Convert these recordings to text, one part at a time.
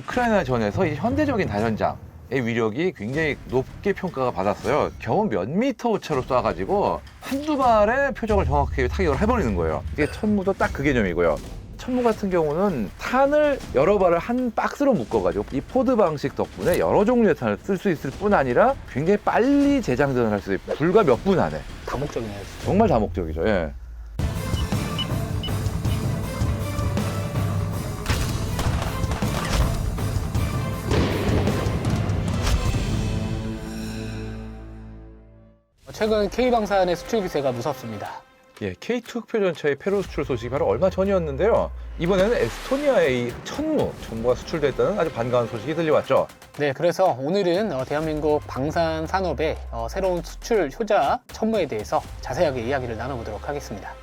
우크라이나 전에서 이 현대적인 다연장의 위력이 굉장히 높게 평가가 받았어요. 겨우 몇 미터 오차로 쏴가지고 한두 발의 표적을 정확하게 타격을 해버리는 거예요. 이게 천무도 딱 그 개념이고요. 천무 같은 경우는 탄을 여러 발을 한 박스로 묶어가지고 이 포드 방식 덕분에 여러 종류의 탄을 쓸 수 있을 뿐 아니라 굉장히 빨리 재장전을 할 수 있고 불과 몇 분 안에. 다목적이네요. 정말 다목적이죠. 예. 최근 K방산의 수출 기세가 무섭습니다. 예, K2 흑표전차의 페루 수출 소식이 바로 얼마 전이었는데요. 이번에는 에스토니아의 이 천무가 수출됐다는 아주 반가운 소식이 들려왔죠. 네, 그래서 오늘은 대한민국 방산 산업의 새로운 수출 효자 천무에 대해서 자세하게 이야기를 나눠보도록 하겠습니다.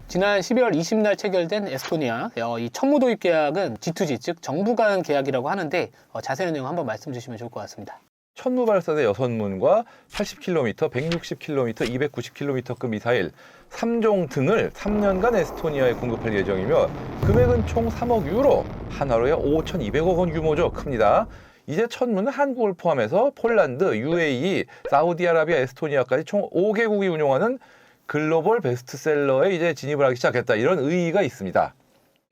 지난 12월 20일 체결된 에스토니아 이 천무 도입 계약은 G2G 즉 정부 간 계약이라고 하는데 자세한 내용 한번 말씀 주시면 좋을 것 같습니다. 천무 발사대 6문과 80km, 160km, 290km급 미사일 3종 등을 3년간 에스토니아에 공급할 예정이며 금액은 총 3억 유로, 한화로에 5,200억 원 규모죠. 큽니다. 이제 천무는 한국을 포함해서 폴란드, UAE, 사우디아라비아, 에스토니아까지 총 5개국이 운용하는 글로벌 베스트셀러에 이제 진입을 하기 시작했다. 이런 의의가 있습니다.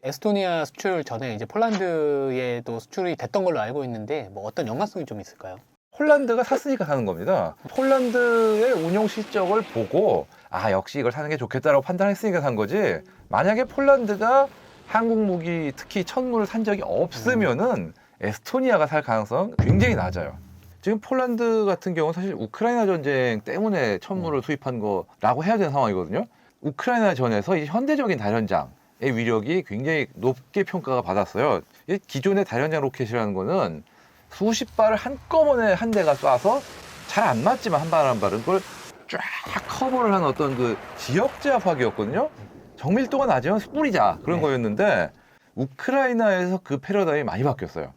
에스토니아 수출 전에 이제 폴란드에도 수출이 됐던 걸로 알고 있는데 뭐 어떤 연관성이 좀 있을까요? 폴란드가 샀으니까 사는 겁니다. 폴란드의 운용 실적을 보고 역시 이걸 사는 게 좋겠다라고 판단했으니까 산 거지. 만약에 폴란드가 한국 무기 특히 천무를 산 적이 없으면은 에스토니아가 살 가능성 굉장히 낮아요. 지금 폴란드 같은 경우는 사실 우크라이나 전쟁 때문에 천무를 수입한 거라고 해야 되는 상황이거든요. 우크라이나 전에서 이 현대적인 다연장의 위력이 굉장히 높게 평가가 받았어요. 이 기존의 다연장 로켓이라는 거는 수십 발을 한꺼번에 한 대가 쏴서 잘 안 맞지만 한 발 한 발은 그걸 쫙 커버를 하는 어떤 그 지역 제압하기였거든요. 정밀도가 낮으면 뿌리자 그런 거였는데 우크라이나에서 그 패러다임이 많이 바뀌었어요.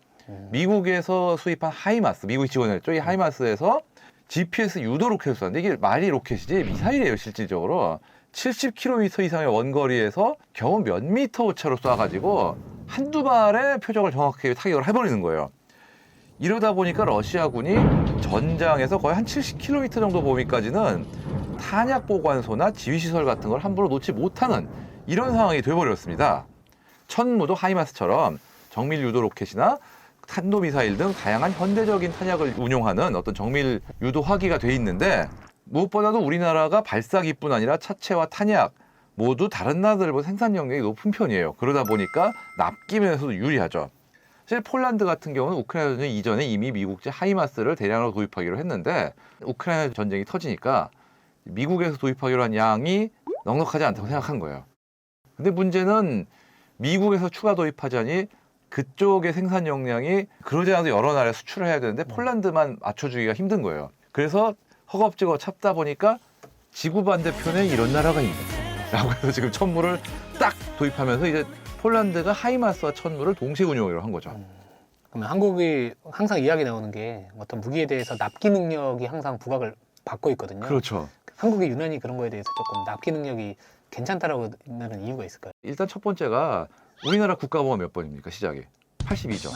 미국에서 수입한 하이마스, 미국이 지원했죠. 이 하이마스에서 GPS 유도 로켓을 쐈는데 이게 말이 로켓이지 미사일이에요, 실질적으로. 70km 이상의 원거리에서 겨우 몇 미터 오차로 쏴가지고 한두 발의 표적을 정확하게 타격을 해버리는 거예요. 이러다 보니까 러시아군이 전장에서 거의 한 70km 정도 범위까지는 탄약 보관소나 지휘시설 같은 걸 함부로 놓지 못하는 이런 상황이 돼버렸습니다. 천무도 하이마스처럼 정밀 유도 로켓이나 탄도미사일 등 다양한 현대적인 탄약을 운용하는 어떤 정밀 유도 화기가 돼 있는데 무엇보다도 우리나라가 발사기뿐 아니라 차체와 탄약 모두 다른 나라들보다 생산 능력이 높은 편이에요. 그러다 보니까 납기면에서도 유리하죠. 사실 폴란드 같은 경우는 우크라이나 전쟁 이전에 이미 미국제 하이마스를 대량으로 도입하기로 했는데 우크라이나 전쟁이 터지니까 미국에서 도입하기로 한 양이 넉넉하지 않다고 생각한 거예요. 근데 문제는 미국에서 추가 도입하자니 그쪽의 생산 역량이 그러지 않아도 여러 나라에 수출을 해야 되는데 폴란드만 맞춰주기가 힘든 거예요. 그래서 허겁지겁 찾다 보니까 지구 반대편에 이런 나라가 있네 라고 해서 지금 천무를 딱 도입하면서 이제 폴란드가 하이마스와 천무를 동시에 운용하기로 한 거죠. 그러면 한국이 항상 이야기 나오는 게 어떤 무기에 대해서 납기 능력이 항상 부각을 받고 있거든요. 그렇죠. 한국이 유난히 그런 거에 대해서 조금 납기 능력이 괜찮다라고 하는 이유가 있을까요? 일단 첫 번째가 우리나라 국가보험 몇 번입니까? 시작이 82죠.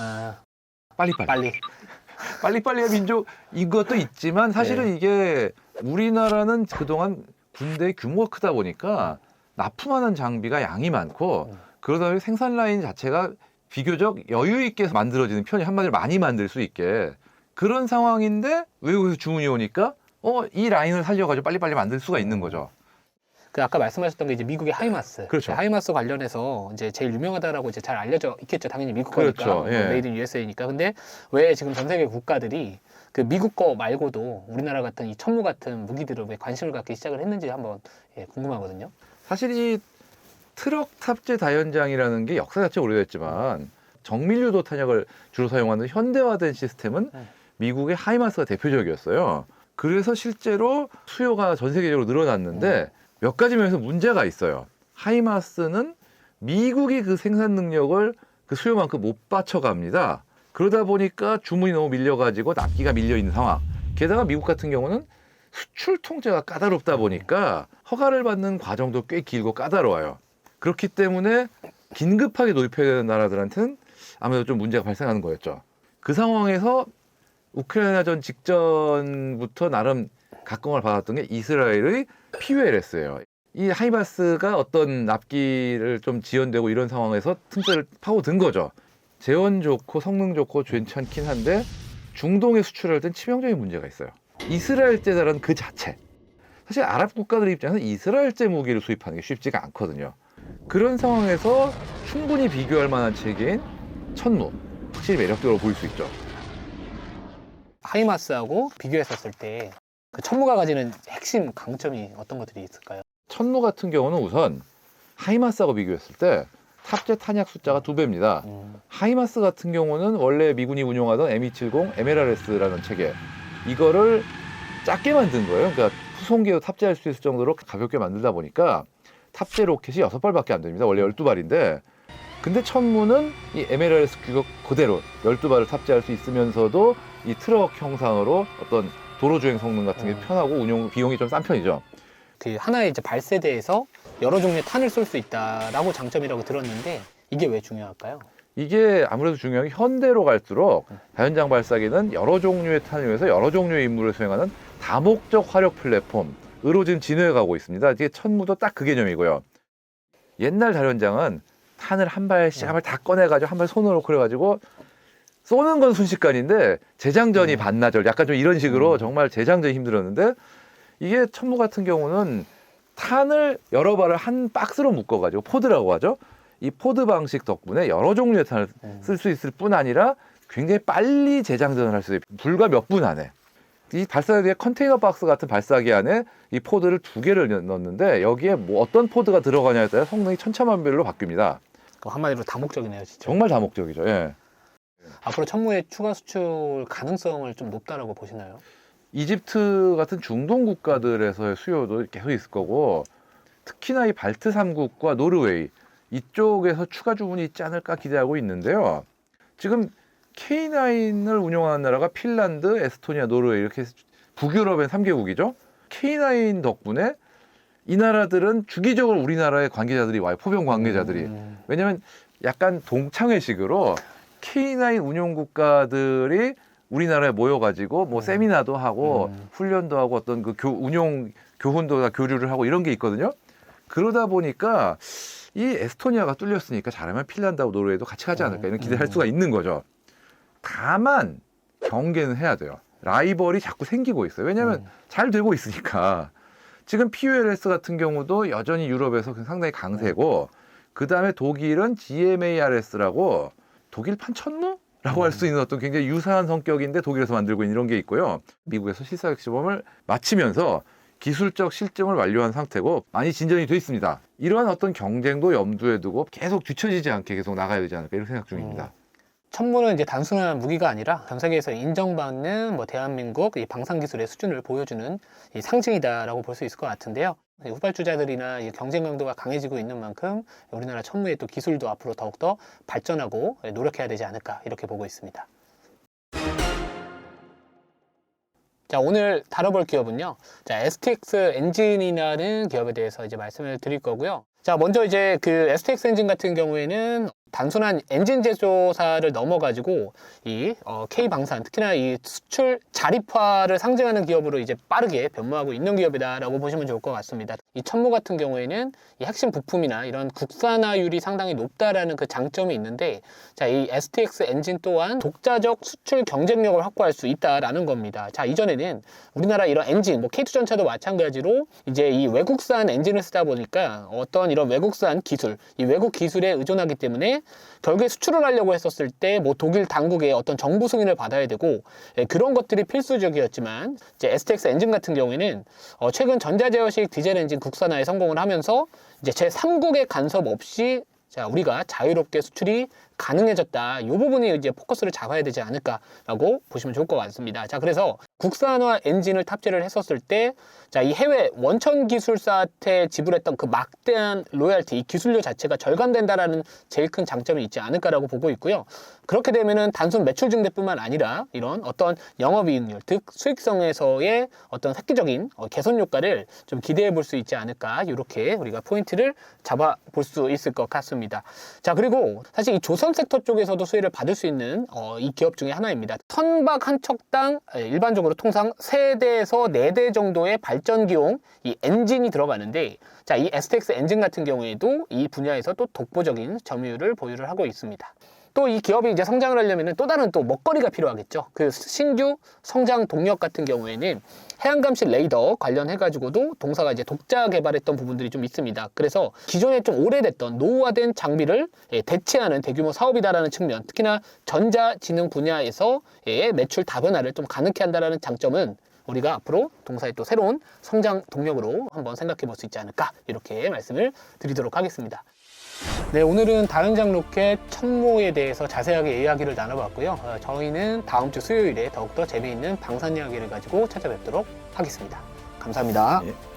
빨리빨리. 빨리빨리의 민족인 것도 있지만 사실은 이게 우리나라는 그동안 군대 규모가 크다 보니까 납품하는 장비가 양이 많고 그러다 보니 생산 라인 자체가 비교적 여유 있게 만들어지는 편이 한마디로 많이 만들 수 있게 그런 상황인데 외국에서 주문이 오니까 이 라인을 살려가지고 빨리빨리 만들 수가 있는 거죠. 그 아까 말씀하셨던 게 이제 미국의 하이마스. 그렇죠. 하이마스 관련해서 이제 제일 유명하다라고 이제 잘 알려져 있겠죠. 당연히 미국 거니까. 그렇죠. 예. 메이드 인 USA니까. 근데 왜 지금 전 세계 국가들이 그 미국 거 말고도 우리나라 같은 이 천무 같은 무기들을 왜 관심을 갖기 시작을 했는지 한번 궁금하거든요. 사실 이 트럭 탑재 다연장이라는 게 역사 자체가 오래됐지만 정밀 유도 탄약을 주로 사용하는 현대화된 시스템은 미국의 하이마스가 대표적이었어요. 그래서 실제로 수요가 전 세계적으로 늘어났는데 몇 가지 면에서 문제가 있어요. 하이마스는 미국이 그 생산 능력을 그 수요만큼 못 받쳐갑니다. 그러다 보니까 주문이 너무 밀려가지고 납기가 밀려 있는 상황. 게다가 미국 같은 경우는 수출 통제가 까다롭다 보니까 허가를 받는 과정도 꽤 길고 까다로워요. 그렇기 때문에 긴급하게 도입해야 되는 나라들한테는 아무래도 좀 문제가 발생하는 거였죠. 그 상황에서 우크라이나전 직전부터 나름 각광을 받았던 게 이스라엘의 PULS예요. 이 하이마스가 어떤 납기를 좀 지연되고 이런 상황에서 틈새를 파고든 거죠. 재원 좋고 성능 좋고 괜찮긴 한데 중동에 수출할 땐 치명적인 문제가 있어요. 이스라엘제라는 그 자체. 사실 아랍 국가들 입장에서 이스라엘제 무기를 수입하는 게 쉽지가 않거든요. 그런 상황에서 충분히 비교할 만한 체계인 천무. 확실히 매력적으로 보일 수 있죠. 하이마스하고 비교했었을 때 그 천무가 가지는 핵심 강점이 어떤 것들이 있을까요? 천무 같은 경우는 우선 하이마스하고 비교했을 때 탑재 탄약 숫자가 2배입니다. 하이마스 같은 경우는 원래 미군이 운용하던 M270 MLRS라는 체계, 이거를 작게 만든 거예요. 그러니까 후송기에도 탑재할 수 있을 정도로 가볍게 만들다 보니까 탑재 로켓이 6발밖에 안 됩니다. 원래 12발인데 근데 천무는 이 MLRS 규격 그대로 12발을 탑재할 수 있으면서도 이 트럭 형상으로 어떤 도로주행 성능 같은 게 편하고 운용 비용이 좀 싼 편이죠. 그 하나의 이제 발세대에서 여러 종류의 탄을 쏠 수 있다라고 장점이라고 들었는데 이게 왜 중요할까요? 이게 아무래도 중요한 게 현대로 갈수록 다연장 발사기는 여러 종류의 탄을 위해서 여러 종류의 임무를 수행하는 다목적 화력 플랫폼으로 지금 진화해 가고 있습니다. 이게 천무도 딱 그 개념이고요. 옛날 다연장은 탄을 한 발씩 한 발 다 꺼내가지고 한 발 손으로 놓고 그래가지고 쏘는 건 순식간인데 재장전이 반나절 약간 좀 이런 식으로 정말 재장전이 힘들었는데 이게 천무 같은 경우는 탄을 여러 발을 한 박스로 묶어가지고 포드라고 하죠. 이 포드 방식 덕분에 여러 종류의 탄을 쓸 수 있을 뿐 아니라 굉장히 빨리 재장전을 할 수 있어요. 불과 몇 분 안에. 이 발사기의 컨테이너 박스 같은 발사기 안에 이 포드를 2개를 넣었는데 여기에 뭐 어떤 포드가 들어가냐에 따라 성능이 천차만별로 바뀝니다. 한마디로 다목적이네요, 진짜. 정말 다목적이죠. 예. 앞으로 천무의 추가 수출 가능성을 좀 높다라고 보시나요? 이집트 같은 중동 국가들에서의 수요도 계속 있을 거고 특히나 이 발트 3국과 노르웨이 이쪽에서 추가 주문이 있지 않을까 기대하고 있는데요. 지금 K9을 운영하는 나라가 핀란드, 에스토니아, 노르웨이 이렇게 북유럽의 3개국이죠. K9 덕분에 이 나라들은 주기적으로 우리나라의 관계자들이 와요. 포병 관계자들이. 왜냐하면 약간 동창회식으로 K9 운용 국가들이 우리나라에 모여가지고 뭐 세미나도 하고 훈련도 하고 어떤 그 운용 교훈도 교류를 하고 이런 게 있거든요. 그러다 보니까 이 에스토니아가 뚫렸으니까 잘하면 핀란드하고 노르웨이도 같이 가지 않을까 이런 기대할 수가 있는 거죠. 다만 경계는 해야 돼요. 라이벌이 자꾸 생기고 있어요. 왜냐하면 잘 되고 있으니까. 지금 PULS 같은 경우도 여전히 유럽에서 상당히 강세고 그 다음에 독일은 GMARS라고 독일판 천무라고 할 수 있는 어떤 굉장히 유사한 성격인데 독일에서 만들고 있는 이런 게 있고요. 미국에서 실사격 시범을 마치면서 기술적 실증을 완료한 상태고 많이 진전이 돼 있습니다. 이러한 어떤 경쟁도 염두에 두고 계속 뒤처지지 않게 계속 나가야 되지 않을까 이런 생각 중입니다. 천무는 이제 단순한 무기가 아니라 전 세계에서 인정받는 뭐 대한민국 이 방산 기술의 수준을 보여주는 이 상징이다라고 볼 수 있을 것 같은데요. 후발주자들이나 이 경쟁 강도가 강해지고 있는 만큼 우리나라 천무의 또 기술도 앞으로 더욱더 발전하고 노력해야 되지 않을까 이렇게 보고 있습니다. 자, 오늘 다뤄볼 기업은요. 자, STX 엔진이라는 기업에 대해서 이제 말씀을 드릴 거고요. 자, 먼저 이제 그 STX 엔진 같은 경우에는 단순한 엔진 제조사를 넘어가지고 이 K방산, 특히나 이 수출 자립화를 상징하는 기업으로 이제 빠르게 변모하고 있는 기업이다라고 보시면 좋을 것 같습니다. 이 천무 같은 경우에는 이 핵심 부품이나 이런 국산화율이 상당히 높다라는 그 장점이 있는데, 자, 이 STX 엔진 또한 독자적 수출 경쟁력을 확보할 수 있다라는 겁니다. 자, 이전에는 우리나라 이런 엔진, 뭐 K2 전차도 마찬가지로 이제 이 외국산 엔진을 쓰다 보니까 어떤 이런 외국산 기술, 이 외국 기술에 의존하기 때문에 결국에 수출을 하려고 했었을 때 뭐 독일 당국의 어떤 정부 승인을 받아야 되고 그런 것들이 필수적이었지만 이제 STX 엔진 같은 경우에는 최근 전자제어식 디젤 엔진 국산화에 성공을 하면서 이제 제3국의 간섭 없이 자, 우리가 자유롭게 수출이 가능해졌다. 이 부분이 이제 포커스를 잡아야 되지 않을까라고 보시면 좋을 것 같습니다. 자, 그래서 국산화 엔진을 탑재를 했었을 때, 자, 이 해외 원천 기술사한테 지불했던 그 막대한 로열티, 이 기술료 자체가 절감된다라는 제일 큰 장점이 있지 않을까라고 보고 있고요. 그렇게 되면은 단순 매출 증대뿐만 아니라 이런 어떤 영업이익률, 즉 수익성에서의 어떤 획기적인 개선 효과를 좀 기대해 볼 수 있지 않을까, 이렇게 우리가 포인트를 잡아 볼 수 있을 것 같습니다. 자, 그리고 사실 이 조선 섹터 쪽에서도 수혜를 받을 수 있는 이 기업 중에 하나입니다. 선박 한 척당 일반적으로 통상 3대에서 4대 정도의 발전기용 이 엔진이 들어가는데, 자, 이 STX 엔진 같은 경우에도 이 분야에서 또 독보적인 점유율을 보유를 하고 있습니다. 또 이 기업이 이제 성장을 하려면 또 다른 또 먹거리가 필요하겠죠. 그 신규 성장 동력 같은 경우에는 해양감시 레이더 관련해가지고도 동사가 이제 독자 개발했던 부분들이 좀 있습니다. 그래서 기존에 좀 오래됐던 노후화된 장비를 대체하는 대규모 사업이다라는 측면, 특히나 전자지능 분야에서의 매출 다변화를 좀 가능케 한다라는 장점은 우리가 앞으로 동사의 또 새로운 성장 동력으로 한번 생각해 볼 수 있지 않을까, 이렇게 말씀을 드리도록 하겠습니다. 네, 오늘은 다연장 로켓 천모에 대해서 자세하게 이야기를 나눠봤고요. 저희는 다음 주 수요일에 더욱더 재미있는 방산 이야기를 가지고 찾아뵙도록 하겠습니다. 감사합니다. 예.